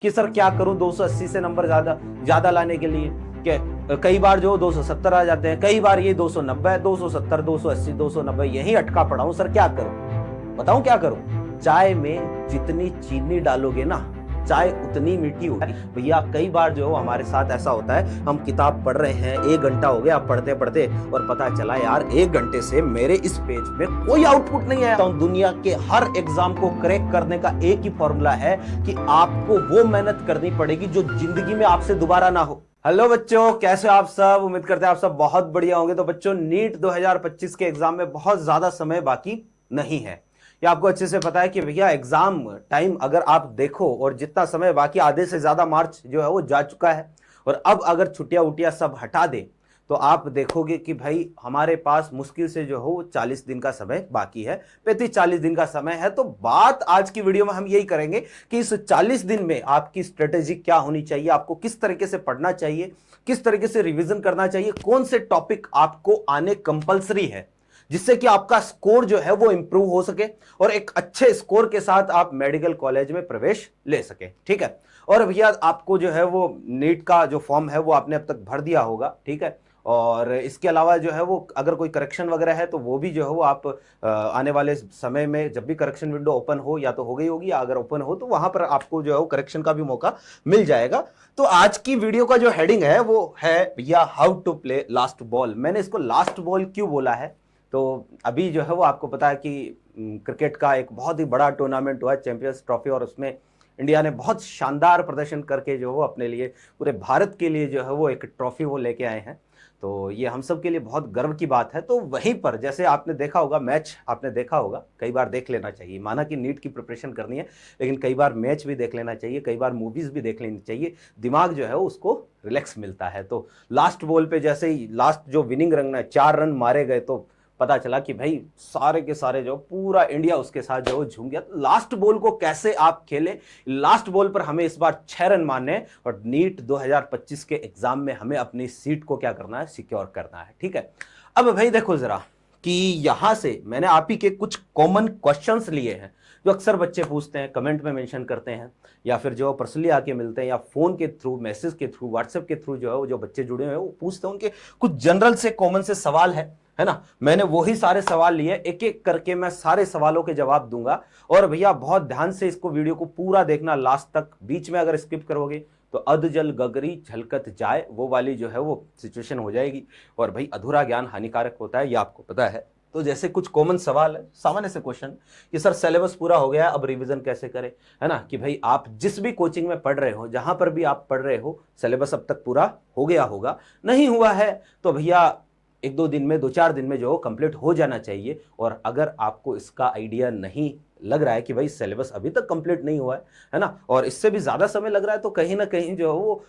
कि सर क्या करूं 280 से नंबर ज्यादा ज्यादा लाने के लिए। कि कई बार जो 270 आ जाते हैं, कई बार ये 290, 270, 280, 290 यही अटका पड़ा हूं। सर क्या करूं, बताऊं क्या करूं। चाय में जितनी चीनी डालोगे ना, चाय उतनी मीठी होगी भैया। कई बार जो हमारे साथ ऐसा होता है, हम किताब पढ़ रहे हैं, 1 घंटा हो गया पढ़ते पढ़ते, और पता चला यार 1 घंटे से मेरे इस पेज में कोई आउटपुट नहीं आया। तो दुनिया के हर एग्जाम को क्रैक करने का एक ही फॉर्मूला है कि आपको वो मेहनत करनी पड़ेगी जो जिंदगी में आपसे दोबारा ना हो। हेलो बच्चों, कैसे हो आप सब। उम्मीद करते हैं आप सब बहुत बढ़िया होंगे। तो बच्चों, नीट 2025 के एग्जाम में बहुत ज्यादा समय बाकी नहीं है, ये आपको अच्छे से पता है कि भैया एग्जाम टाइम अगर आप देखो और जितना समय बाकी, आधे से ज्यादा मार्च जो है वो जा चुका है। और अब अगर छुट्टियां उटियां सब हटा दे तो आप देखोगे कि भाई हमारे पास मुश्किल से जो हो 40 दिन का समय बाकी है, 35-40 दिन का समय है। तो बात आज की वीडियो में हम यही करेंगे कि इस 40 दिन में आपकी स्ट्रेटेजी क्या होनी चाहिए, आपको किस तरीके से पढ़ना चाहिए, किस तरीके से रिवीजन करना चाहिए, कौन से टॉपिक आपको आने कंपलसरी है जिससे कि आपका स्कोर जो है वो इंप्रूव हो सके और एक अच्छे स्कोर के साथ आप मेडिकल कॉलेज में प्रवेश ले सके। ठीक है। और भैया आपको जो है वो नीट का जो फॉर्म है वो आपने अब तक भर दिया होगा। ठीक है। और इसके अलावा जो है वो अगर कोई करेक्शन वगैरह है तो वो भी जो है वो आप आने वाले समय में जब भी करेक्शन विंडो ओपन हो, या तो हो गई होगी या अगर ओपन हो तो वहां पर आपको जो है वो करेक्शन का भी मौका मिल जाएगा। तो आज की वीडियो का जो हेडिंग है वो है भैया how to play last ball. मैंने इसको लास्ट बॉल क्यों बोला है, तो अभी जो है वो आपको पता है कि क्रिकेट का एक बहुत ही बड़ा टूर्नामेंट हुआ है, चैंपियंस ट्रॉफी, और उसमें इंडिया ने बहुत शानदार प्रदर्शन करके जो वो अपने लिए, पूरे भारत के लिए जो है वो एक ट्रॉफी वो लेके आए हैं। तो ये हम सब के लिए बहुत गर्व की बात है। तो वहीं पर जैसे आपने देखा होगा, मैच आपने देखा होगा, कई बार देख लेना चाहिए। माना कि नीट की प्रिपरेशन करनी है, लेकिन कई बार मैच भी देख लेना चाहिए, कई बार मूवीज भी देख लेनी चाहिए, दिमाग जो है उसको रिलैक्स मिलता है। तो लास्ट बॉल पे जैसे ही लास्ट जो विनिंग रन है, 4 रन मारे गए, तो पता चला कि भाई सारे के सारे जो पूरा इंडिया उसके साथ जो झूम गया। तो लास्ट बॉल को कैसे आप खेलें, लास्ट बॉल पर हमें इस बार 6 रन मारने हैं और नीट 2025 के एग्जाम में हमें अपनी सीट को क्या करना है, सिक्योर करना है। ठीक है। अब भाई देखो जरा कि यहां से मैंने आप ही के कुछ कॉमन क्वेश्चंस लिए हैं जो अक्सर बच्चे पूछते हैं, कमेंट में मेंशन करते हैं, या फिर जो पर्सनली आके मिलते हैं, या फोन के थ्रू, मैसेज के थ्रू, व्हाट्सएप के थ्रू जो है वो जो बच्चे जुड़े हुए हैं वो पूछते हैं। उनके कुछ जनरल से कॉमन से सवाल है ना। मैंने वही सारे सवाल लिए, एक एक करके मैं सारे सवालों के जवाब दूंगा। और भैया बहुत ध्यान से इसको वीडियो को पूरा देखना लास्ट तक। बीच में अगर स्किप करोगे तो अध जल गगरी झलकत जाए, वो वाली जो है वो सिचुएशन हो जाएगी। और भाई अधूरा ज्ञान हानिकारक होता है, ये आपको पता है। तो जैसे कुछ कॉमन सवाल है, सामान्य से क्वेश्चन कि सर सिलेबस पूरा हो गया है, अब रिवीजन कैसे करें, है ना। कि भाई आप जिस भी कोचिंग में पढ़ रहे हो, जहां पर भी आप पढ़ रहे हो, सिलेबस अब तक पूरा हो गया होगा। नहीं हुआ है तो भैया 1-2 दिन में, 2-4 दिन में जो कंप्लीट हो जाना चाहिए। और अगर आपको इसका आइडिया नहीं लग रहा है कि भाई सिलेबस अभी तक कंप्लीट नहीं हुआ है ना, और इससे भी ज्यादा समय लग रहा है, तो कहीं ना कहीं जो है वो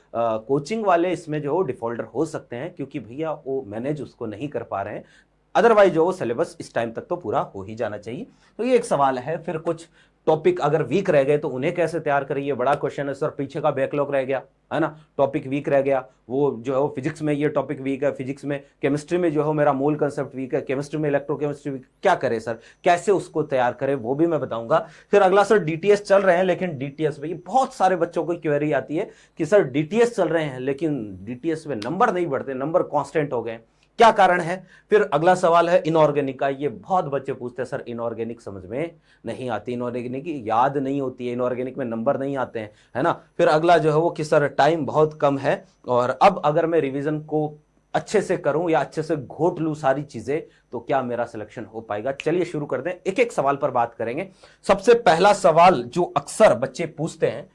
कोचिंग वाले इसमें जो डिफॉल्टर हो सकते हैं, क्योंकि भैया वो मैनेज उसको नहीं कर पा रहे हैं। अदरवाइज जो सिलेबस इस टाइम तक तो पूरा हो ही जाना चाहिए। तो ये एक सवाल है। फिर कुछ टॉपिक अगर वीक रह गए तो उन्हें कैसे तैयार करें, ये बड़ा क्वेश्चन है। सर पीछे का बैकलॉग रह गया है ना, टॉपिक वीक रह गया, वो जो है वो फिजिक्स में ये टॉपिक वीक है, फिजिक्स में, केमिस्ट्री में जो है मेरा मूल कंसेप्ट वीक है, केमिस्ट्री में इलेक्ट्रोकेमिस्ट्री वीक, क्या करें सर, कैसे उसको तैयार करें, वो भी मैं बताऊंगा। फिर अगला सर डीटीएस चल रहे हैं, लेकिन डीटीएस में बहुत सारे बच्चों को क्वेरी आती है कि सर डीटीएस चल रहे हैं लेकिन डीटीएस में नंबर नहीं बढ़ते, नंबर कांस्टेंट हो गए, क्या कारण है। फिर अगला सवाल है इनऑर्गेनिक का। ये बहुत बच्चे पूछते हैं सर इनऑर्गेनिक समझ में नहीं आती, इनऑर्गेनिक याद नहीं होती है, इनऑर्गेनिक में नंबर नहीं आते हैं, है ना। फिर अगला जो है वो कि सर टाइम बहुत कम है और अब अगर मैं रिवीजन को अच्छे से करूं या अच्छे से घोट लूं सारी चीजें तो क्या मेरा सिलेक्शन हो पाएगा। चलिए शुरू कर दें, एक एक सवाल पर बात करेंगे। सबसे पहला सवाल जो अक्सर बच्चे पूछते हैं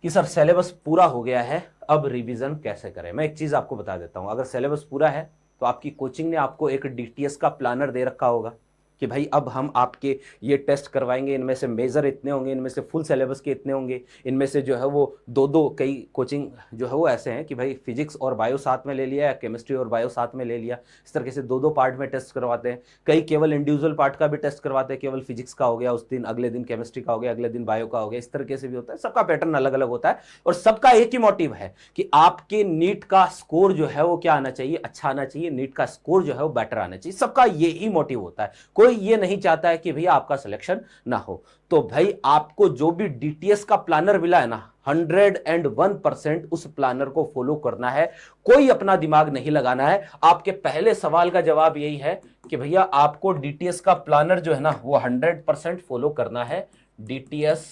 कि सर सिलेबस पूरा हो गया है, अब रिवीजन कैसे करें। मैं एक चीज आपको बता देता हूं, अगर सिलेबस पूरा है तो आपकी कोचिंग ने आपको एक डीटीएस का प्लानर दे रखा होगा कि भाई अब हम आपके ये टेस्ट करवाएंगे, इनमें से मेजर इतने होंगे, इनमें से फुल सिलेबस के इतने होंगे, इनमें से जो है वो दो कई कोचिंग जो है वो ऐसे हैं कि भाई फिजिक्स और बायो साथ में ले लिया, केमिस्ट्री और बायो साथ में ले लिया, इस तरीके से 2-2 पार्ट में टेस्ट करवाते हैं। कई केवल इंडिविजुअल पार्ट का भी टेस्ट करवाते हैं, केवल फिजिक्स का हो गया उस दिन, अगले दिन केमिस्ट्री का हो गया, अगले दिन बायो का हो गया, इस तरीके से भी होता है। सबका पैटर्न अलग अलग होता है और सबका एक ही मोटिव है कि आपके नीट का स्कोर जो है वो क्या आना चाहिए, अच्छा आना चाहिए, नीट का स्कोर जो है वो बेटर आना चाहिए। सबका यही मोटिव होता है। कोई ये नहीं चाहता है कि भैया आपका सिलेक्शन ना हो। तो भाई आपको जो भी डीटीएस का प्लानर मिला है ना, 101% उस प्लानर को फॉलो करना है, कोई अपना दिमाग नहीं लगाना है। आपके पहले सवाल का जवाब यही है कि भैया आपको डीटीएस का प्लानर जो है ना वो 100% फॉलो करना है। डीटीएस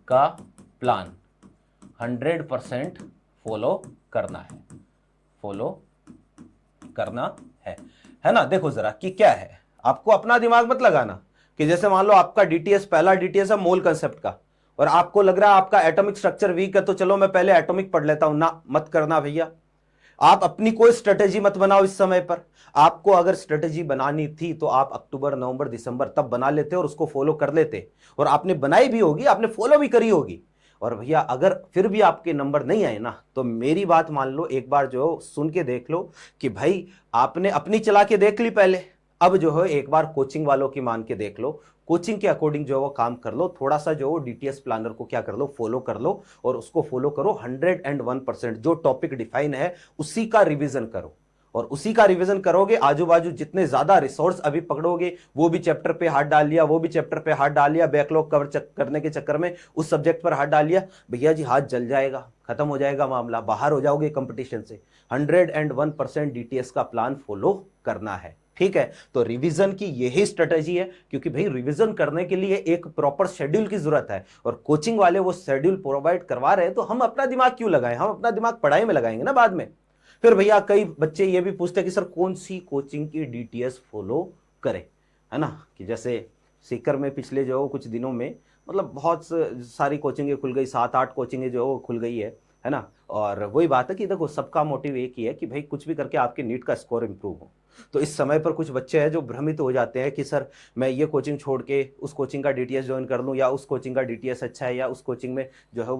का प्लान 100% फॉलो करना है, फॉलो करना है ना। देखो जरा कि क्या है, आपको अपना दिमाग मत लगाना कि जैसे मान लो आपका डीटीएस, पहला डीटीएस है मोल कंसेप्ट का, और आपको लग रहा है आपका एटॉमिक स्ट्रक्चर वीक है तो चलो मैं पहले एटॉमिक पढ़ लेता हूं ना, मत करना भैया। आप अपनी कोई स्ट्रेटेजी मत बनाओ इस समय पर। आपको अगर स्ट्रेटेजी बनानी थी तो आप अक्टूबर, नवंबर, दिसंबर तब बना लेते और उसको फॉलो कर लेते, और आपने बनाई भी होगी, आपने फॉलो भी करी होगी। और भैया अगर फिर भी आपके नंबर नहीं आए ना, तो मेरी बात मान लो, एक बार जो सुन के देख लो कि भाई आपने अपनी चला के देख ली पहले, अब जो है एक बार कोचिंग वालों की मान के देख लो, कोचिंग के अकॉर्डिंग जो है वो काम कर लो, थोड़ा सा जो डीटीएस प्लानर को क्या कर लो, फॉलो कर लो, और उसको फॉलो करो 101%। जो टॉपिक डिफाइन है उसी का रिवीजन करो, और उसी का रिवीजन करोगे, आजू बाजू जितने ज्यादा रिसोर्स अभी पकड़ोगे, वो भी चैप्टर पे हाथ डाल लिया, वो भी चैप्टर पे हाथ डाल लिया, बैकलॉग कवर करने के चक्कर में उस सब्जेक्ट पर हाथ डाल लिया, भैया जी हाथ जल जाएगा, खत्म हो जाएगा मामला, बाहर हो जाओगे कंपटीशन से। 101% डीटीएस का प्लान फॉलो करना है, ठीक है। तो रिवीजन की यही स्ट्रेटेजी है, क्योंकि भाई रिवीजन करने के लिए एक प्रॉपर शेड्यूल की जरूरत है, और कोचिंग वाले वो शेड्यूल प्रोवाइड करवा रहे हैं, तो हम अपना दिमाग क्यों लगाएं, हम अपना दिमाग पढ़ाई में लगाएंगे ना बाद में। फिर भैया कई बच्चे ये भी पूछते हैं कि सर कौन सी कोचिंग की डीटीएस फॉलो करें, है ना। कि जैसे सीकर में पिछले जो कुछ दिनों में मतलब बहुत सारी कोचिंगें खुल गई, 7-8 कोचिंगें जो खुल गई है ना। और वही बात है कि देखो सबका मोटिव एक ही है कि भाई कुछ भी करके आपके नीट का स्कोर इंप्रूव हो। तो इस समय पर कुछ बच्चे हैं जो भ्रमित हो जाते हैं कि सर मैं ये कोचिंग छोड़ के उस कोचिंग का डीटीएस ज्वाइन कर लूँ, या उस कोचिंग का डीटीएस अच्छा है, या उस कोचिंग में जो है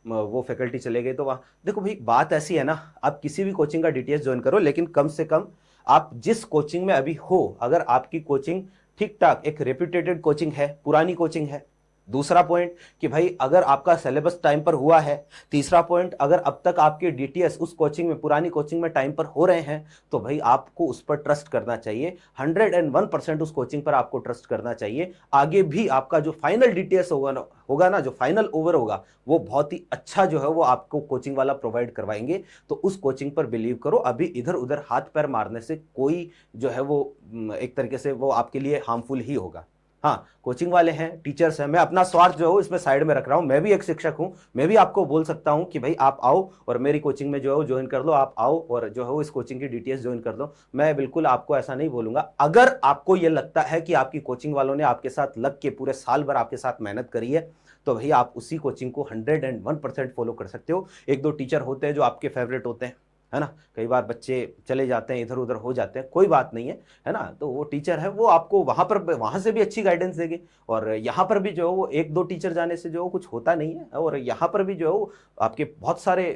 वो फैकल्टी चले गए तो वहाँ। देखो भाई बात ऐसी है ना, आप किसी भी कोचिंग का डीटीएस ज्वाइन करो, लेकिन कम से कम आप जिस कोचिंग में अभी हो, अगर आपकी कोचिंग ठीक ठाक एक रेप्यूटेटेड कोचिंग है, पुरानी कोचिंग है। दूसरा पॉइंट कि भाई अगर आपका सिलेबस टाइम पर हुआ है। तीसरा पॉइंट, अगर अब तक आपके डीटीएस उस कोचिंग में, पुरानी कोचिंग में टाइम पर हो रहे हैं, तो भाई आपको उस पर ट्रस्ट करना चाहिए। 101% उस कोचिंग पर आपको ट्रस्ट करना चाहिए। आगे भी आपका जो फाइनल डीटीएस होगा ना, जो फाइनल ओवर होगा, वो बहुत ही अच्छा जो है वो आपको कोचिंग वाला प्रोवाइड करवाएंगे। तो उस कोचिंग पर बिलीव करो। अभी इधर उधर हाथ पैर मारने से कोई जो है वो एक तरीके से वो आपके लिए हार्मफुल ही होगा। हाँ, कोचिंग वाले हैं, टीचर्स हैं, मैं अपना स्वार्थ जो है इसमें साइड में रख रहा हूं। मैं भी एक शिक्षक हूं, मैं भी आपको बोल सकता हूं कि भाई आप आओ और मेरी कोचिंग में जो है ज्वाइन कर लो, आप आओ और जो है वो इस कोचिंग की डीटीएस ज्वाइन कर दो। मैं बिल्कुल आपको ऐसा नहीं बोलूंगा। अगर आपको ये लगता है कि आपकी कोचिंग वालों ने आपके साथ लग के पूरे साल भर आपके साथ मेहनत करी है, तो भाई आप उसी कोचिंग को 101% फॉलो कर सकते हो। एक दो टीचर होते हैं जो आपके फेवरेट होते हैं, है ना। कई बार बच्चे चले जाते हैं, इधर उधर हो जाते हैं, कोई बात नहीं है ना। तो वो टीचर है वो आपको वहां से भी अच्छी गाइडेंस देंगे, और यहाँ पर भी जो है वो एक दो टीचर जाने से जो कुछ होता नहीं है। और यहाँ पर भी जो है वो आपके बहुत सारे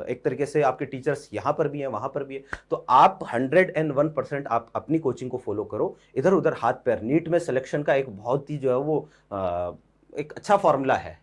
एक तरीके से आपके टीचर्स यहाँ पर भी हैं, वहां पर भी है। तो आप 101% आप अपनी कोचिंग को फॉलो करो। इधर उधर हाथ पैर, नीट में सिलेक्शन का एक बहुत ही जो है वो एक अच्छा फॉर्मूला है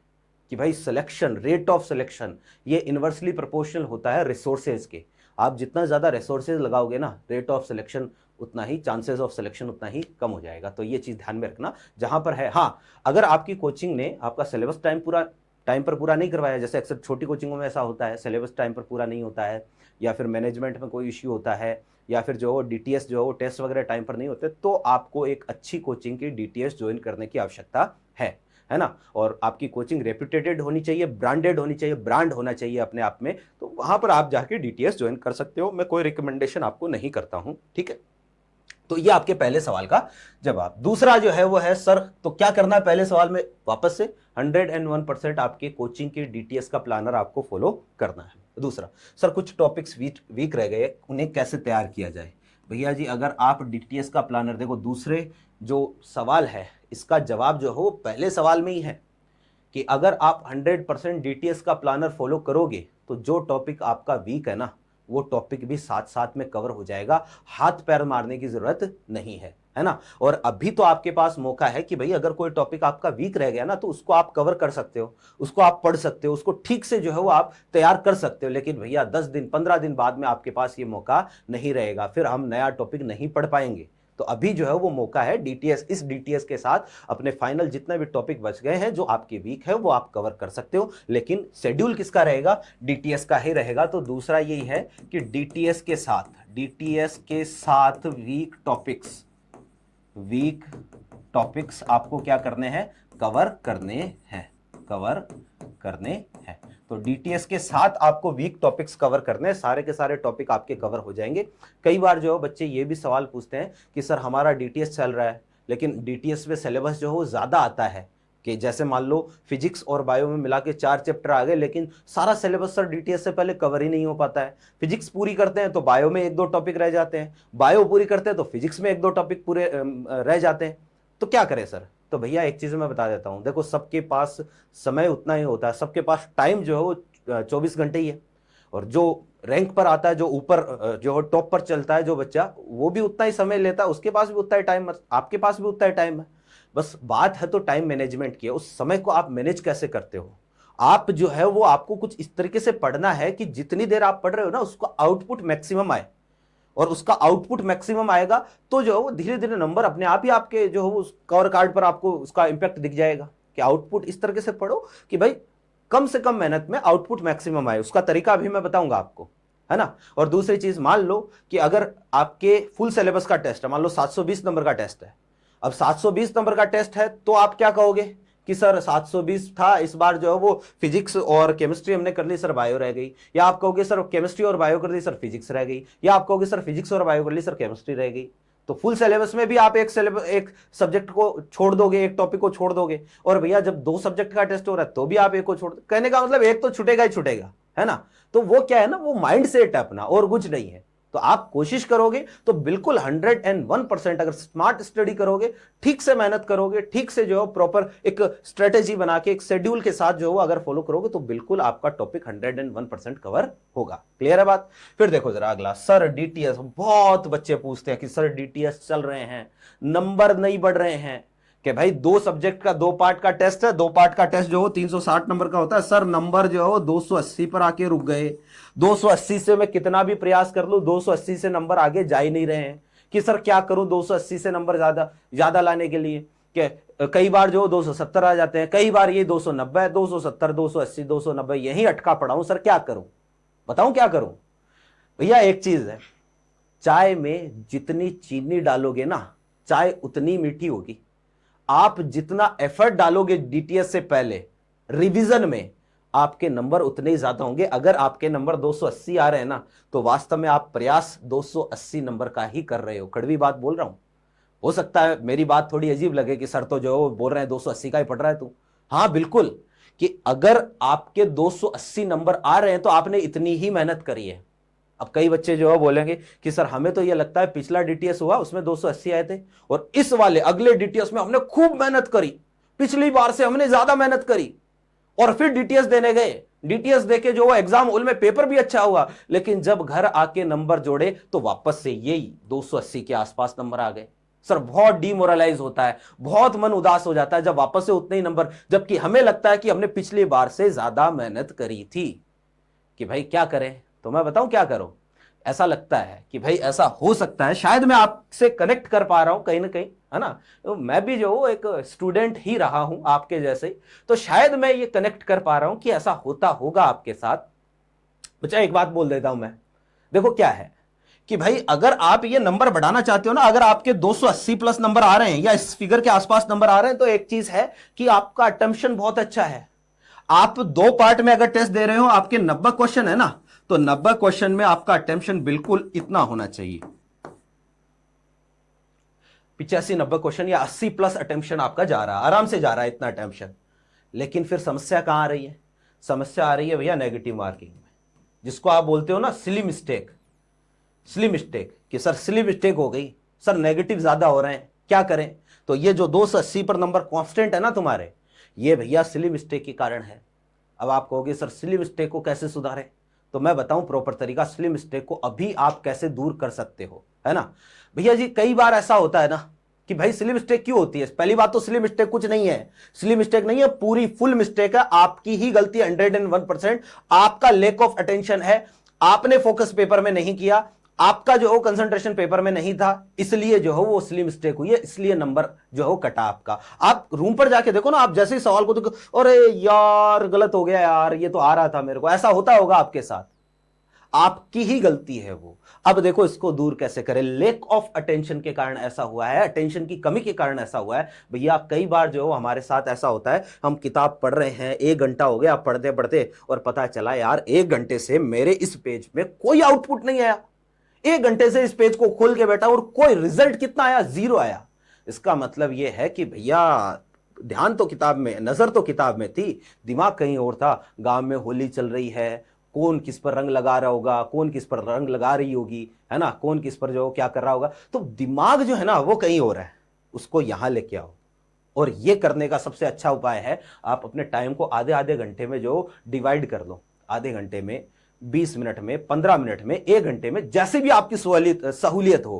कि भाई सिलेक्शन, रेट ऑफ सिलेक्शन ये इनवर्सली प्रोपोर्शनल होता है रिसोर्सेज के। आप जितना ज्यादा रिसोर्सेज लगाओगे ना, रेट ऑफ सिलेक्शन उतना ही, चांसेस ऑफ सिलेक्शन उतना ही कम हो जाएगा। तो ये चीज ध्यान में रखना जहां पर है। हाँ, अगर आपकी कोचिंग ने आपका सिलेबस टाइम पर पूरा नहीं करवाया, जैसे अक्सर छोटी कोचिंगों में ऐसा होता है, सिलेबस टाइम पर पूरा नहीं होता है, या फिर मैनेजमेंट में कोई इश्यू होता है, या फिर जो डीटीएस जो टेस्ट वगैरह टाइम पर नहीं होते, तो आपको एक अच्छी कोचिंग की डीटीएस ज्वाइन करने की आवश्यकता है ना। और आपकी कोचिंग रेप्यूटेटेड होनी चाहिए, ब्रांडेड होनी चाहिए, ब्रांड होना चाहिए अपने आप में। तो वहां पर आप जाके डीटीएस ज्वाइन कर सकते हो। मैं कोई रिकमेंडेशन आपको नहीं करता हूं, ठीक है। तो ये आपके पहले सवाल का जवाब। दूसरा जो है वो है सर तो क्या करना है, पहले सवाल में वापस से 101% आपके कोचिंग की डीटीएस का प्लानर आपको फॉलो करना है। दूसरा, सर कुछ टॉपिक्स वीक रह गए, उन्हें कैसे तैयार किया जाए। भैया जी अगर आप डीटीएस का प्लानर, देखो दूसरे जो सवाल है इसका जवाब जो है वो पहले सवाल में ही है कि अगर आप 100% डीटीएस का प्लानर फॉलो करोगे तो जो टॉपिक आपका वीक है ना, वो टॉपिक भी साथ साथ में कवर हो जाएगा। हाथ पैर मारने की जरूरत नहीं है ना। और अभी तो आपके पास मौका है कि भाई अगर कोई टॉपिक आपका वीक रह गया ना, तो उसको आप कवर कर सकते हो, उसको आप पढ़ सकते हो, उसको ठीक से जो है वो आप तैयार कर सकते हो। लेकिन भैया 10 दिन 15 दिन बाद में आपके पास ये मौका नहीं रहेगा, फिर हम नया टॉपिक नहीं पढ़ पाएंगे। तो अभी जो है वो मौका है डीटीएस, इस डीटीएस के साथ अपने फाइनल जितने भी टॉपिक बच गए हैं जो आपके वीक है वो आप कवर कर सकते हो। लेकिन शेड्यूल किसका रहेगा? डीटीएस का ही रहेगा। तो दूसरा यही है कि डीटीएस के साथ वीक टॉपिक्स आपको क्या करने हैं? कवर करने हैं। तो डीटीएस के साथ आपको वीक टॉपिक्स कवर करने हैं, सारे के सारे टॉपिक आपके कवर हो जाएंगे। कई बार जो बच्चे ये भी सवाल पूछते हैं कि सर हमारा डीटीएस चल रहा है लेकिन डीटीएस में सिलेबस जो है वो ज़्यादा आता है, कि जैसे मान लो फिजिक्स और बायो में मिला के 4 चैप्टर आ गए लेकिन सारा सिलेबस सर डीटीएस से पहले कवर ही नहीं हो पाता है। फिजिक्स पूरी करते हैं तो बायो में 1-2 टॉपिक रह जाते हैं, बायो पूरी करते हैं तो फिजिक्स में 1-2 टॉपिक पूरे रह जाते हैं। तो क्या करें सर? तो भैया एक चीज़ मैं बता देता हूँ, देखो सबके पास समय उतना ही होता है, सबके पास टाइम जो है वो 24 घंटे ही है। और जो रैंक पर आता है, जो ऊपर जो टॉप पर चलता है जो बच्चा, वो भी उतना ही समय लेता है, उसके पास भी उतना ही टाइम, आपके पास भी उतना ही टाइम है। बस बात है तो टाइम मैनेजमेंट की, उस समय को आप मैनेज कैसे करते हो। आप जो है वो आपको कुछ इस तरीके से पढ़ना है कि जितनी देर आप पढ़ रहे हो ना उसका आउटपुट मैक्सिमम आए, और उसका आउटपुट मैक्सिमम आएगा तो जो है वो धीरे धीरे नंबर अपने आप ही आपके जो है वो कवर कार्ड पर आपको उसका इंपैक्ट दिख जाएगा कि आउटपुट इस तरीके से पढ़ो कि भाई कम से कम मेहनत में आउटपुट मैक्सिमम आए। उसका तरीका अभी मैं बताऊंगा आपको, है ना। और दूसरी चीज, मान लो कि अगर आपके फुल सिलेबस का टेस्ट है, मान लो 720 नंबर का टेस्ट है, अब 720 नंबर का टेस्ट है तो आप क्या कहोगे कि सर 720 था, इस बार जो है वो फिजिक्स और केमिस्ट्री हमने कर ली, सर बायो रह गई। या आप कहोगे सर केमिस्ट्री और बायो कर ली, सर फिजिक्स रह गई। या आप कहोगे सर फिजिक्स और बायो कर ली, सर केमिस्ट्री रह गई। तो फुल सिलेबस में भी आप एक सब्जेक्ट को छोड़ दोगे, एक टॉपिक को छोड़ दोगे। और भैया जब 2 सब्जेक्ट का टेस्ट हो रहा है तो भी आप एक को छोड़, कहने का मतलब एक तो छूटेगा ही छूटेगा, है ना। तो वो क्या है ना, वो माइंड सेट है अपना, और कुछ नहीं है। तो आप कोशिश करोगे तो बिल्कुल 101% अगर स्मार्ट स्टडी करोगे, ठीक से मेहनत करोगे, ठीक से जो है प्रॉपर एक स्ट्रेटेजी बना के एक शेड्यूल के साथ जो अगर फॉलो करोगे तो बिल्कुल आपका टॉपिक 101% कवर होगा। क्लियर है बात? फिर देखो जरा अगला, सर डीटीएस, बहुत बच्चे पूछते हैं कि सर डीटीएस चल रहे हैं, नंबर नहीं बढ़ रहे हैं। कि भाई 2 सब्जेक्ट का 2 पार्ट का टेस्ट है, 2 पार्ट का टेस्ट जो हो 360 नंबर का होता है, सर नंबर जो है 280 पर आके रुक गए। 280 से मैं कितना भी प्रयास कर लूं 280 से नंबर आगे जा ही नहीं रहे हैं। कि सर क्या करूं 280 से नंबर ज्यादा लाने के लिए? कि कई बार जो 270 आ जाते हैं, कई बार ये 290, 270, 280, 290 यही अटका पड़ा हूं, सर क्या करूं? बताऊं क्या करूं? भैया एक चीज है, चाय में जितनी चीनी डालोगे ना चाय उतनी मीठी होगी। आप जितना एफर्ट डालोगे डीटीएस से पहले रिवीजन में, आपके नंबर उतने ही ज्यादा होंगे। अगर आपके नंबर 280 आ रहे हैं ना तो वास्तव में आप प्रयास 280 नंबर का ही कर रहे हो। कड़वी बात बोल रहा हूं, हो सकता है मेरी बात थोड़ी अजीब लगे कि सर तो जो बोल रहे हैं 280 का ही पढ़ रहा है तू। हाँ बिल्कुल, कि अगर आपके 280 नंबर आ रहे हैं तो आपने इतनी ही मेहनत करी है। अब कई बच्चे जो है बोलेंगे कि सर हमें तो ये लगता है पिछला डीटीएस हुआ उसमें 280 आए थे और इस वाले अगले डीटीएस में हमने खूब मेहनत करी, पिछली बार से हमने ज्यादा मेहनत करी और फिर डीटीएस देने गए। डीटीएस देके जो एग्जाम हॉल में पेपर भी अच्छा हुआ, लेकिन जब घर आके नंबर जोड़े तो वापस से यही 280 के आसपास नंबर आ गए। सर बहुत डिमोरलाइज होता है, बहुत मन उदास हो जाता है जब वापस से उतने ही नंबर, जबकि हमें लगता है कि हमने पिछली बार से ज्यादा मेहनत करी थी। कि भाई क्या करें? तो मैं बताऊं क्या करो। ऐसा लगता है कि भाई ऐसा हो सकता है, शायद मैं आपसे कनेक्ट कर पा रहा हूं कहीं ना कहीं, है ना। तो मैं भी जो एक स्टूडेंट ही रहा हूं आपके जैसे, तो शायद मैं ये कनेक्ट कर पा रहा हूं कि ऐसा होता होगा आपके साथ। बच्चा एक बात बोल देता हूं मैं, देखो क्या है कि भाई अगर आप ये नंबर बढ़ाना चाहते हो ना, अगर आपके 280 प्लस नंबर आ रहे हैं या इस फिगर के आसपास नंबर आ रहे हैं, तो एक चीज है कि आपका अटेम्प्शन बहुत अच्छा है। आप 2 पार्ट में अगर टेस्ट दे रहे हो, आपके 90 क्वेश्चन है ना, तो 90 क्वेश्चन में आपका अटेम्प्शन बिल्कुल इतना होना चाहिए, 85-90 क्वेश्चन या 80 प्लस अटेम्प्शन आपका जा रहा है, आराम से जा रहा है इतना अटेम्प्शन। लेकिन फिर समस्या कहां आ रही है? समस्या आ रही है भैया नेगेटिव मार्किंग में, जिसको आप बोलते हो ना सिली मिस्टेक। सिली मिस्टेक कि सर सिली मिस्टेक हो गई, सर नेगेटिव ज्यादा हो रहे हैं, क्या करें? तो ये जो 280 पर नंबर कांस्टेंट है ना तुम्हारे, ये भैया सिली मिस्टेक के कारण है। अब आप कहोगे सर सिली मिस्टेक को कैसे सुधारें? तो मैं बताऊं प्रॉपर तरीका, सिली मिस्टेक को अभी आप कैसे दूर कर सकते हो, है ना। भैया जी कई बार ऐसा होता है ना कि भाई सिली मिस्टेक क्यों होती है? पहली बात तो सिली मिस्टेक कुछ नहीं है, सिली मिस्टेक नहीं है, पूरी फुल मिस्टेक है, आपकी ही गलती 101%। आपका लैक ऑफ अटेंशन है, आपने फोकस पेपर में नहीं किया, आपका जो हो कंसंट्रेशन पेपर में नहीं था, इसलिए जो हो वो इसलिए मिस्टेक हुई है, इसलिए नंबर जो हो कटा आपका। आप रूम पर जाके देखो ना, आप जैसे ही सवाल को देखो, अरे यार गलत हो गया यार, ये तो आ रहा था मेरे को, ऐसा होता होगा आपके साथ, आपकी ही गलती है वो। अब देखो इसको दूर कैसे करें। लेक ऑफ अटेंशन के कारण ऐसा हुआ है, अटेंशन की कमी के कारण ऐसा हुआ है भैया। कई बार जो हमारे साथ ऐसा होता है, हम किताब पढ़ रहे हैं, 1 घंटा हो गया पढ़ते पढ़ते, और पता चला यार 1 घंटे से मेरे इस पेज में कोई आउटपुट नहीं आया। 1 घंटे से इस पेज को खोल के बैठा और कोई रिजल्ट कितना आया, 0 आया। इसका मतलब यह है कि भैया ध्यान तो किताब में, नजर तो किताब में थी, दिमाग कहीं और था। गांव में होली चल रही है, कौन किस पर रंग लगा रहा होगा, कौन किस पर रंग लगा रही होगी, है ना, कौन किस पर जो क्या कर रहा होगा, तो दिमाग जो है ना वो कहीं और है, उसको यहां लेके आओ। और ये करने का सबसे अच्छा उपाय है, आप अपने टाइम को आधे आधे घंटे में जो डिवाइड कर लो, आधे घंटे में, 20 मिनट में, 15 मिनट में, 1 घंटे में, जैसे भी आपकी सहूलियत हो।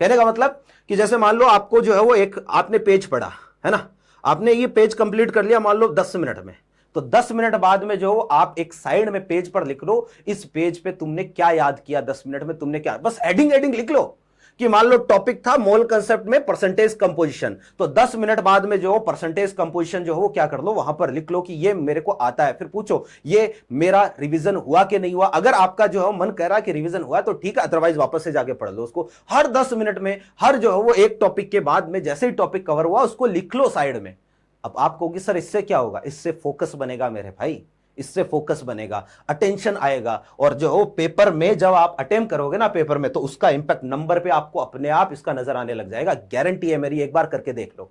कहने का मतलब कि जैसे मान लो आपको जो है वो एक आपने पेज पढ़ा है ना, आपने ये पेज कंप्लीट कर लिया मान लो 10 मिनट में, तो 10 मिनट बाद में जो आप एक साइड में पेज पर लिख लो, इस पेज पे तुमने क्या याद किया 10 मिनट में, तुमने क्या, बस हेडिंग लिख लो कि मान लो टॉपिक था मोल कंसेप्ट में परसेंटेज कंपोजिशन, तो 10 मिनट बाद में जो परसेंटेज कंपोजिशन जो हो वो क्या कर लो, वहां पर लिख लो कि ये मेरे को आता है। फिर पूछो ये मेरा रिवीजन हुआ कि नहीं हुआ। अगर आपका जो है मन कह रहा है कि रिवीजन हुआ तो ठीक है, अदरवाइज वापस से जाके पढ़ लो उसको। हर 10 मिनट में, हर जो है वो एक टॉपिक के बाद में जैसे ही टॉपिक कवर हुआ उसको लिख लो साइड में। अब आप कहोगे सर इससे क्या होगा, इससे फोकस बनेगा मेरे भाई, इससे फोकस बनेगा, अटेंशन आएगा, और जो हो पेपर में जब आप अटेम्प्ट करोगे ना पेपर में, तो उसका इंपैक्ट नंबर पे आपको अपने आप इसका नजर आने लग जाएगा, गारंटी है मेरी, एक बार करके देख लो।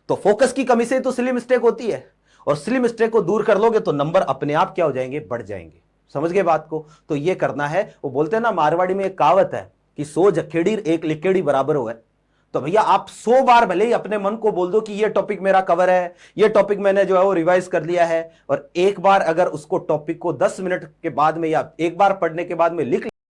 तो फोकस की कमी से तो सिली मिस्टेक होती है, और सिली मिस्टेक को दूर कर लोगे तो नंबर अपने आप क्या हो जाएंगे, बढ़ जाएंगे। समझ गए बात को। तो ये करना है। वो बोलते हैं ना मारवाड़ी में एक कहावत है कि 100 जखेड़ी एक लिखेड़ी बराबर हो है। तो भैया आप 100 बार भले ही अपने मन को बोल दो कि ये टॉपिक मेरा कवर है, ये टॉपिक मैंने जो है वो रिवाइज कर लिया है, और एक बार अगर उसको टॉपिक को 10 मिनट के बाद में या एक बार पढ़ने के बाद में लिख